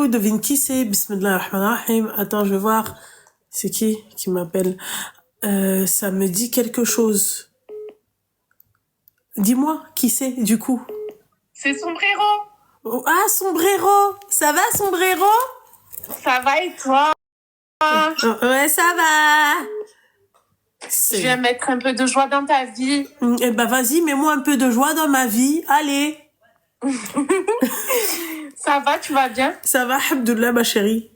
Coucou, devine qui c'est? Bismillah ar-Rahman ar-Rahim. Attends, je vais voir. C'est qui m'appelle? Ça me dit quelque chose. Dis-moi, qui c'est, du coup? C'est Sombrero. Oh, ah, Sombrero! Ça va, Sombrero? Ça va et toi? Ouais, ça va! Je viens mettre un peu de joie dans ta vie. Eh ben, vas-y, mets-moi un peu de joie dans ma vie. Allez! Ça va, tu vas bien? Ça va, Alhamdoulilah, ma chérie.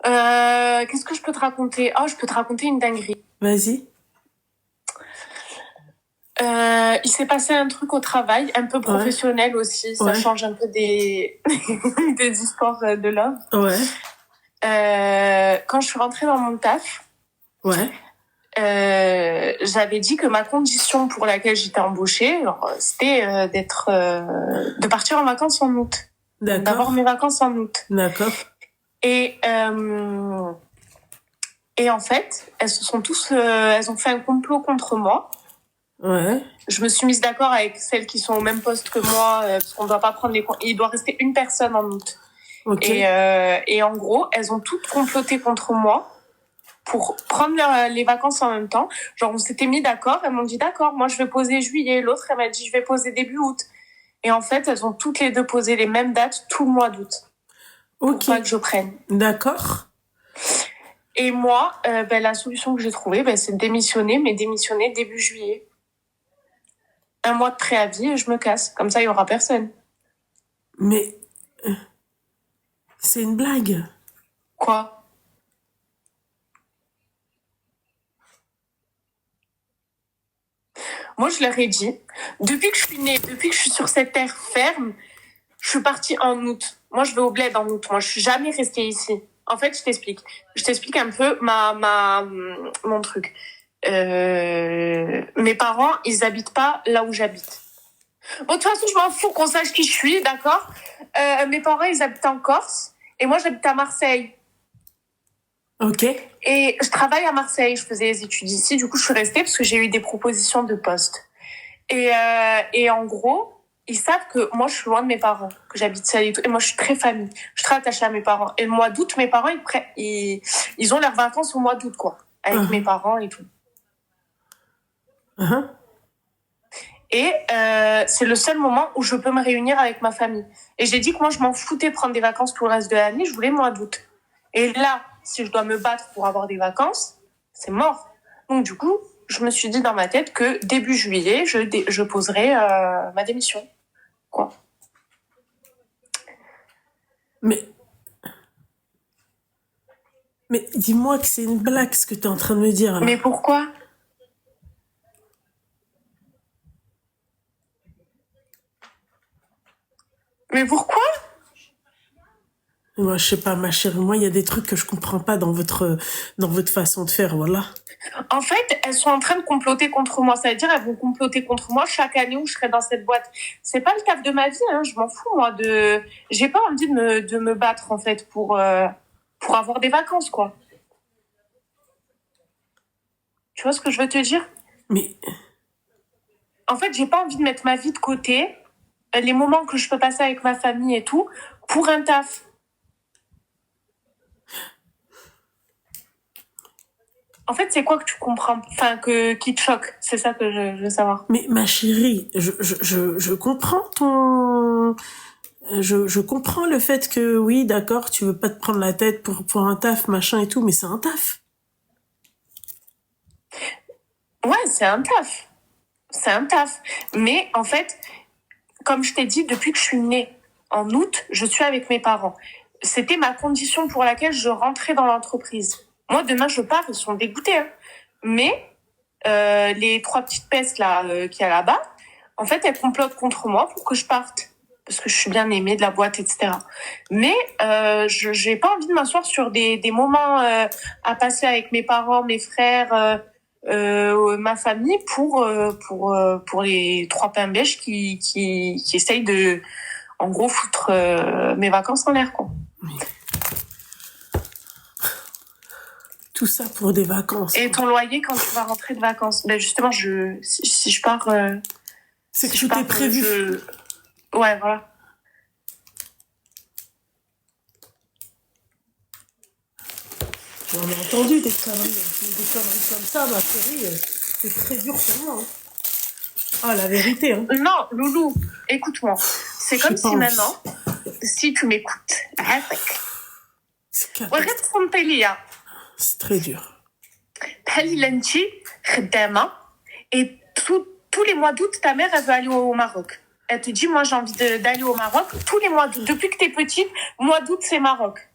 Qu'est-ce que je peux te raconter? Oh, je peux te raconter une dinguerie. Vas-y. Il s'est passé un truc au travail, un peu professionnel aussi. Ça change un peu des histoires de love. Ouais. Quand je suis rentrée dans mon taf, j'avais dit que ma condition pour laquelle j'étais embauchée, c'était de partir en vacances en août. D'accord. D'avoir mes vacances en août. D'accord. Et en fait, elles ont fait un complot contre moi. Ouais. Je me suis mise d'accord avec celles qui sont au même poste que moi, parce qu'on doit pas prendre il doit rester une personne en août. Okay. Et en gros, elles ont toutes comploté contre moi pour prendre les vacances en même temps. Genre, on s'était mis d'accord, elles m'ont dit d'accord, moi je vais poser juillet, l'autre elle m'a dit je vais poser début août. Et en fait, elles ont toutes les deux posé les mêmes dates tout le mois d'août. Pour pas que je prenne. D'accord. Et moi, la solution que j'ai trouvée, c'est de démissionner, mais démissionner début juillet. 1 mois de préavis et je me casse. Comme ça, il y aura personne. Mais c'est une blague. Quoi? Moi, je leur ai dit, depuis que je suis née, depuis que je suis sur cette terre ferme, je suis partie en août. Moi, je vais au bled en août. Moi, je suis jamais restée ici. En fait, je t'explique. Je t'explique un peu mon truc. Mes parents, ils habitent pas là où j'habite. Bon, de toute façon, je m'en fous qu'on sache qui je suis, d'accord? Mes parents, ils habitent en Corse et moi, j'habite à Marseille. Ok. Et je travaille à Marseille, je faisais les études ici, du coup, je suis restée parce que j'ai eu des propositions de poste. Et en gros, ils savent que moi, je suis loin de mes parents, que j'habite seule et tout. Et moi, je suis très famille. Je suis très attachée à mes parents. Et le mois d'août, mes parents, ils ont leurs vacances au mois d'août, quoi. Avec mes parents et tout. Et c'est le seul moment où je peux me réunir avec ma famille. Et j'ai dit que moi, je m'en foutais de prendre des vacances tout le reste de l'année. Je voulais le mois d'août. Et là, si je dois me battre pour avoir des vacances, c'est mort. Donc, du coup, je me suis dit dans ma tête que début juillet, je poserai ma démission. Quoi. Mais dis-moi que c'est une blague ce que tu es en train de me dire là. Mais pourquoi? Mais pourquoi? Moi, je sais pas, ma chérie. Moi, il y a des trucs que je comprends pas dans votre façon de faire, voilà. En fait, elles sont en train de comploter contre moi. Ça veut dire, elles vont comploter contre moi chaque année où je serai dans cette boîte. C'est pas le taf de ma vie, hein. Je m'en fous, moi, j'ai pas envie de me battre, en fait, pour avoir des vacances, quoi. Tu vois ce que je veux te dire? Mais en fait, j'ai pas envie de mettre ma vie de côté, les moments que je peux passer avec ma famille et tout, pour un taf. En fait, c'est quoi que tu comprends, enfin, qui te choque? C'est ça que je veux savoir. Mais ma chérie, je comprends je comprends le fait que oui, d'accord, tu veux pas te prendre la tête pour un taf, machin et tout, mais c'est un taf. Ouais, c'est un taf. C'est un taf. Mais en fait, comme je t'ai dit, depuis que je suis née en août, je suis avec mes parents. C'était ma condition pour laquelle je rentrais dans l'entreprise. Moi, demain, je pars, ils sont dégoûtés. Hein. Mais les 3 petites pestes là qu'il y a là-bas, en fait, elles complotent contre moi pour que je parte. Parce que je suis bien aimée de la boîte, etc. Mais je n'ai pas envie de m'asseoir sur des moments à passer avec mes parents, mes frères, ma famille pour les 3 pains bêches qui essayent de, en gros, foutre mes vacances en l'air, quoi. Tout ça pour des vacances. Et ton loyer quand tu vas rentrer de vacances? Ben justement, si je pars... c'est que tout est prévu. Ouais, voilà. J'en ai entendu des conneries comme ça, ma chérie. C'est très dur pour moi. Hein. Ah, la vérité. Hein. Non, Loulou, écoute-moi. C'est comme si maintenant, si tu m'écoutes, c'est très dur. Et tous les mois d'août, ta mère, elle veut aller au Maroc. Elle te dit, moi, j'ai envie d'aller au Maroc. Tous les mois d'août. Depuis que t'es petite, mois d'août, c'est Maroc.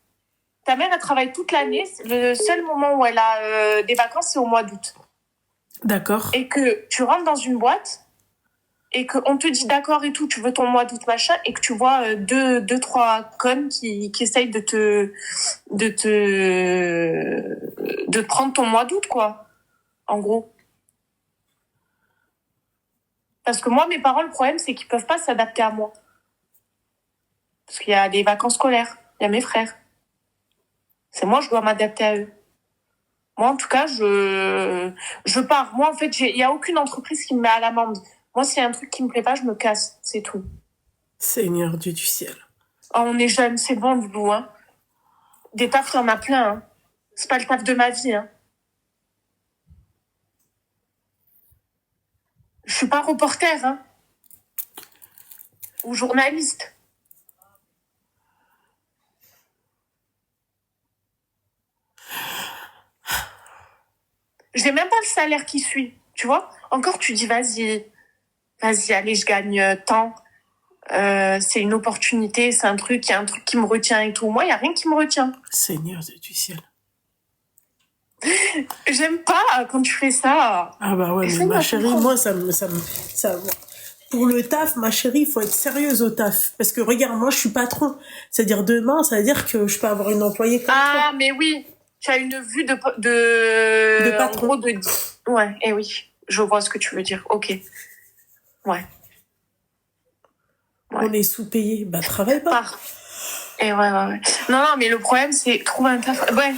Ta mère, elle travaille toute l'année. Le seul moment où elle a des vacances, c'est au mois d'août. D'accord. Et que tu rentres dans une boîte et qu'on te dit d'accord et tout, tu veux ton mois d'août, machin, et que tu vois deux, trois connes qui essayent de prendre ton mois d'août, quoi. En gros. Parce que moi, mes parents, le problème, c'est qu'ils peuvent pas s'adapter à moi. Parce qu'il y a des vacances scolaires. Il y a mes frères. C'est moi, je dois m'adapter à eux. Moi, en tout cas, je pars. Moi, en fait, il y a aucune entreprise qui me met à l'amende. Moi, s'il y a un truc qui me plaît pas, je me casse. C'est tout. Seigneur Dieu du ciel. Oh, on est jeunes, c'est bon, Loulou, hein. Des tafs, il y en a plein, hein. C'est pas le taf de ma vie, hein. Je suis pas reporter, hein. Ou journaliste. J'ai même pas le salaire qui suit, tu vois. Encore, tu dis, vas-y, allez, je gagne tant. C'est une opportunité, c'est un truc, il y a un truc qui me retient et tout. Moi, il y a rien qui me retient. Seigneur du ciel. J'aime pas quand tu fais ça. Ah bah ouais, mais ma chérie, moi, ça pour le taf, ma chérie, il faut être sérieuse au taf. Parce que regarde, moi, je suis patron. C'est-à-dire demain, ça veut dire que je peux avoir une employée comme toi. Ah, mais oui. Tu as une vue de patron. En gros, ouais, et oui. Je vois ce que tu veux dire. Ok. Ouais. On est sous-payé. Bah, travaille pas. Et ouais. Non, mais le problème, c'est trouver un taf. Ouais.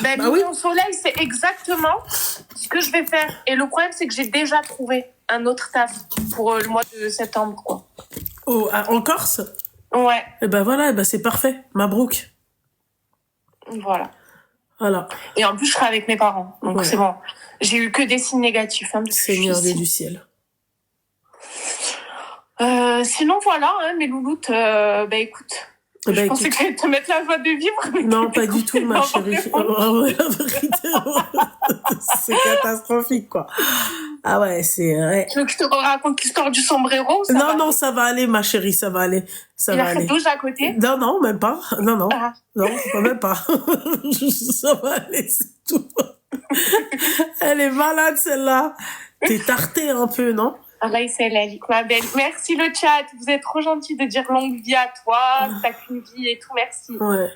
Ben, bah oui. Mon soleil, c'est exactement ce que je vais faire. Et le problème, c'est que j'ai déjà trouvé un autre taf pour le mois de septembre, quoi. Oh, en Corse? Ouais. Et ben voilà, c'est parfait. Mabrouk. Voilà. Voilà. Et en plus, je serai avec mes parents. Donc, c'est bon. J'ai eu que des signes négatifs. Hein, Seigneur Dieu du ciel. Sinon, voilà, hein, mes louloutes, écoute. Je pensais que j'allais te mettre la joie de vivre. Non, pas du tout, ma chérie. La vérité, c'est catastrophique, quoi. Ah ouais, c'est... Ouais. Tu veux que je te raconte l'histoire du sombrero? Non, ça va aller, ma chérie, ça va aller. Il y a fait douche à côté? Non, même pas. Non. Ah. Non, même pas. Ça va aller, c'est tout. Elle est malade, celle-là. T'es tartée un peu, non? Allah c'est ma belle. Merci le chat. Vous êtes trop gentils de dire longue vie à toi. T'as qu'une vie et tout. Merci. Ouais.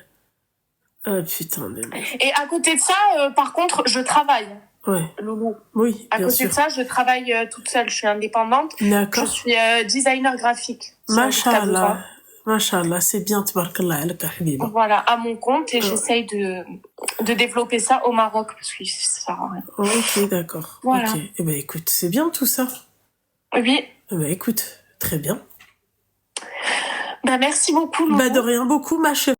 Ah putain de merde. Et à côté de ça, par contre, je travaille. Ouais. Loulou. Oui, à côté de ça, je travaille toute seule. Je suis indépendante. D'accord. Je suis designer graphique. Machallah. Machallah, c'est bien, tabarakallah alaka habiba. Voilà, à mon compte, et j'essaye de développer ça au Maroc, parce que ça sert à rien. Ok, d'accord. Voilà. Ok. Eh ben, écoute, c'est bien tout ça. Oui. Eh ben, écoute, très bien. Bah, merci beaucoup, Loulou. Bah, de rien beaucoup, ma chérie.